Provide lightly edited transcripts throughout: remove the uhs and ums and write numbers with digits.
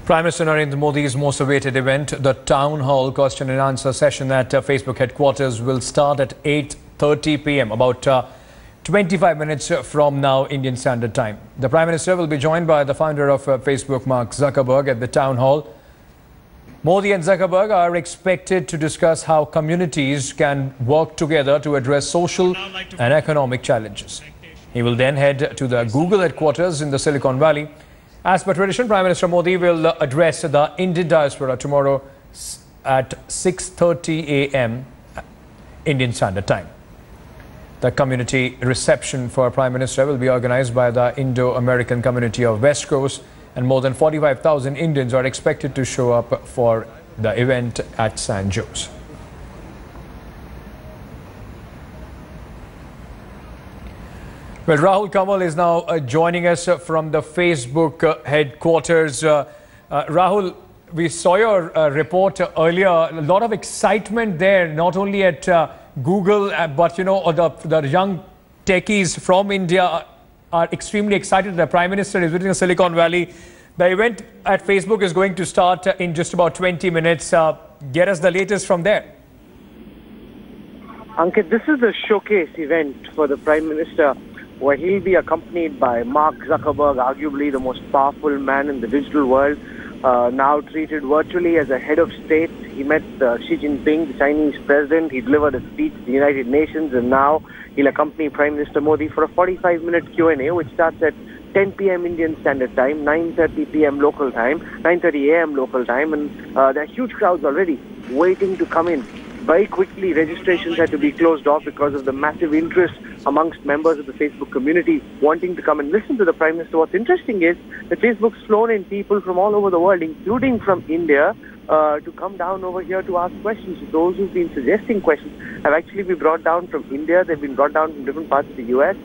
Prime Minister Narendra Modi's most awaited event, the Town Hall question and answer session at Facebook headquarters, will start at 8:30 p.m. about 25 minutes from now Indian Standard Time. The Prime Minister will be joined by the founder of Facebook, Mark Zuckerberg, at the Town Hall. Modi and Zuckerberg are expected to discuss how communities can work together to address social and economic challenges. He will then head to the Google headquarters in the Silicon Valley. As per tradition, Prime Minister Modi will address the Indian diaspora tomorrow at 6:30 a.m. Indian Standard Time. The community reception for Prime Minister will be organized by the Indo-American community of West Coast, and more than 45,000 Indians are expected to show up for the event at San Jose. Well, Rahul Kamal is now joining us from the Facebook headquarters. Rahul, we saw your report earlier. A lot of excitement there, not only at Google, but, you know, the young techies from India are extremely excited. The Prime Minister is visiting Silicon Valley. The event at Facebook is going to start in just about 20 minutes. Get us the latest from there. Ankit, this is a showcase event for the Prime Minister, where he'll be accompanied by Mark Zuckerberg, arguably the most powerful man in the digital world, now treated virtually as a head of state. He met Xi Jinping, the Chinese president. He delivered a speech to the United Nations, and now he'll accompany Prime Minister Modi for a 45-minute Q&A, which starts at 10 p.m. Indian Standard Time, 9:30 p.m. local time, 9:30 a.m. local time, and there are huge crowds already waiting to come in. Very quickly, registrations had to be closed off because of the massive interest amongst members of the Facebook community wanting to come and listen to the Prime Minister. What's interesting is that Facebook's flown in people from all over the world, including from India, to come down over here to ask questions. Those who've been suggesting questions have actually been brought down from India. They've been brought down from different parts of the US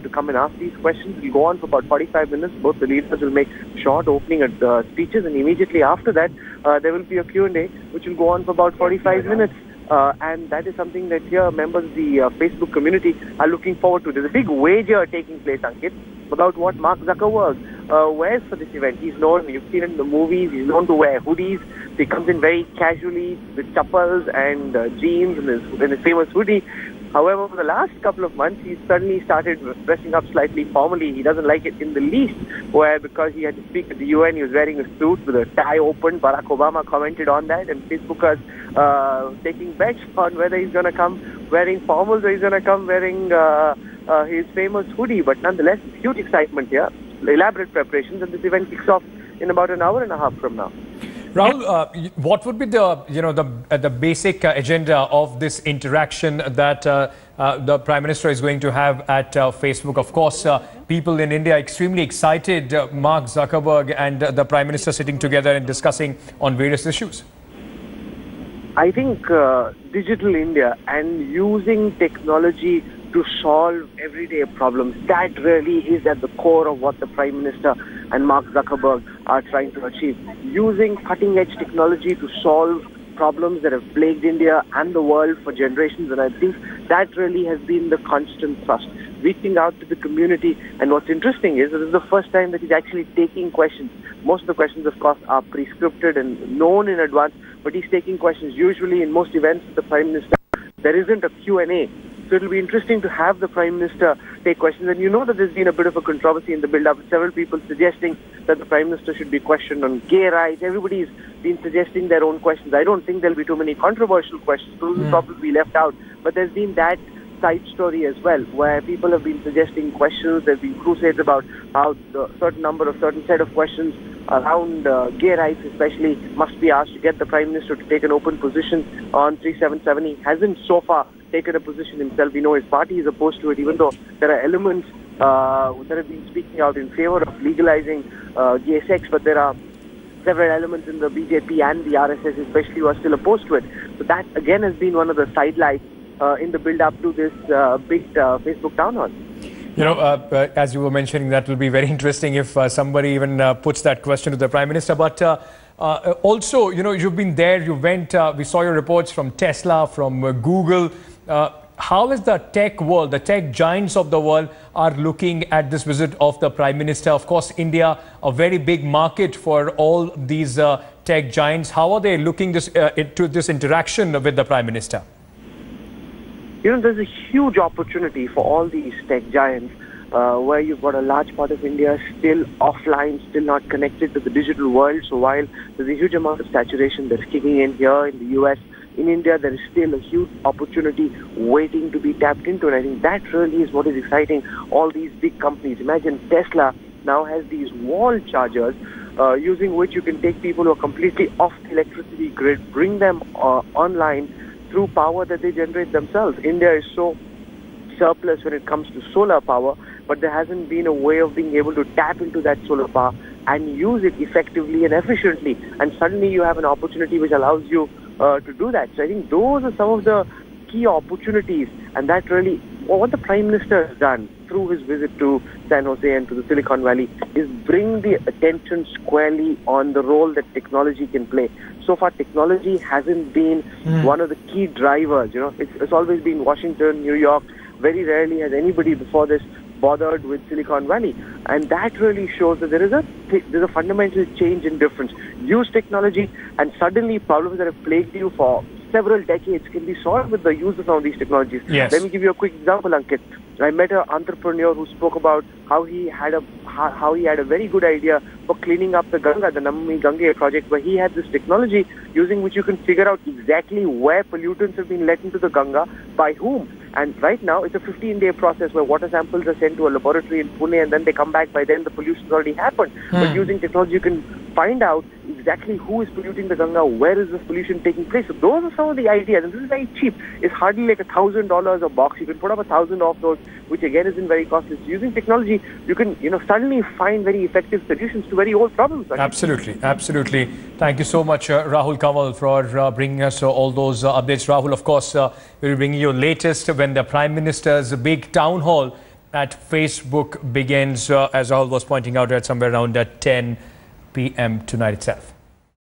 to come and ask these questions. It'll go on for about 45 minutes. Both the leaders will make short opening speeches, and immediately after that, there will be a Q&A, which will go on for about 45 minutes. And that is something that here members of the Facebook community are looking forward to. There's a big wager taking place, Ankit, about what Mark Zuckerberg wears for this event. He's known, you've seen it in the movies, he's known to wear hoodies. He comes in very casually with chappals and jeans and his famous hoodie. However, for the last couple of months, he's suddenly started dressing up slightly formally. He doesn't like it in the least, where because he had to speak at the UN, he was wearing a suit with a tie open. Barack Obama commented on that, and Facebookers taking bets on whether he's going to come wearing formals or he's going to come wearing his famous hoodie. But nonetheless, huge excitement here, elaborate preparations, and this event kicks off in about an hour and a half from now. Rahul, what would be the basic agenda of this interaction that the Prime Minister is going to have at Facebook? Of course, people in India are extremely excited. Mark Zuckerberg and the Prime Minister sitting together and discussing on various issues. I think digital India and using technology to solve everyday problems, that really is at the core of what the Prime Minister and Mark Zuckerberg are trying to achieve. Using cutting-edge technology to solve problems that have plagued India and the world for generations, and I think that really has been the constant thrust. Reaching out to the community, and what's interesting is that this is the first time that he's actually taking questions. Most of the questions, of course, are pre-scripted and known in advance, but he's taking questions. Usually in most events with the Prime Minister, there isn't a Q&A. So it'll be interesting to have the Prime Minister take questions. And you know that there's been a bit of a controversy in the build-up, with several people suggesting that the Prime Minister should be questioned on gay rights. Everybody's been suggesting their own questions. I don't think there'll be too many controversial questions. Those will probably be left out. But there's been that side story as well, where people have been suggesting questions. There's been crusades about how the certain set of questions around gay rights especially must be asked to get the Prime Minister to take an open position on 377. He hasn't so far taken a position himself. We know his party is opposed to it, even though there are elements that have been speaking out in favor of legalizing gay sex, but there are several elements in the BJP and the RSS especially who are still opposed to it. So that again has been one of the sidelights in the build-up to this big Facebook town hall. You know, as you were mentioning, that will be very interesting if somebody even puts that question to the Prime Minister. But also, you know, you've been there, you went, we saw your reports from Tesla, from Google. how is the tech world, the tech giants of the world are looking at this visit of the Prime Minister? Of course, India, a very big market for all these tech giants. How are they looking into this interaction with the Prime Minister? You know, there's a huge opportunity for all these tech giants where you've got a large part of India still offline, still not connected to the digital world. So while there's a huge amount of saturation that's kicking in here in the US, in India, there is still a huge opportunity waiting to be tapped into. And I think that really is what is exciting all these big companies. Imagine Tesla now has these wall chargers using which you can take people who are completely off the electricity grid, bring them online through power that they generate themselves. India is so surplus when it comes to solar power, but there hasn't been a way of being able to tap into that solar power and use it effectively and efficiently. And suddenly you have an opportunity which allows you to do that. So I think those are some of the key opportunities, and that really, what the Prime Minister has done through his visit to San Jose and to the Silicon Valley is bring the attention squarely on the role that technology can play. So far, technology hasn't been one of the key drivers. You know, it's always been Washington, New York. Very rarely has anybody before this bothered with Silicon Valley, and that really shows that there's a fundamental change in difference. Use technology, and suddenly problems that have plagued you for several decades can be solved with the use of some of these technologies. Yes. Let me give you a quick example, Ankit. I met an entrepreneur who spoke about how he had a very good idea for cleaning up the Ganga, the Namami Gange project, where he had this technology using which you can figure out exactly where pollutants have been let into the Ganga, by whom. And right now, it's a 15-day process where water samples are sent to a laboratory in Pune, and then they come back. By then, the pollution's already happened. But using technology, you can find out exactly who is polluting the Ganga, where is this pollution taking place. So those are some of the ideas, and this is very cheap. It's hardly like $1,000 a box. You can put up 1,000 of those, which again isn't very costly. So using technology, you can suddenly find very effective solutions to very old problems. Absolutely, absolutely. Thank you so much, Rahul Kanwal, for bringing us all those updates. Rahul, of course, we'll bring you latest when the Prime Minister's big town hall at Facebook begins, as Rahul was pointing out, at somewhere around 10 p.m. tonight itself.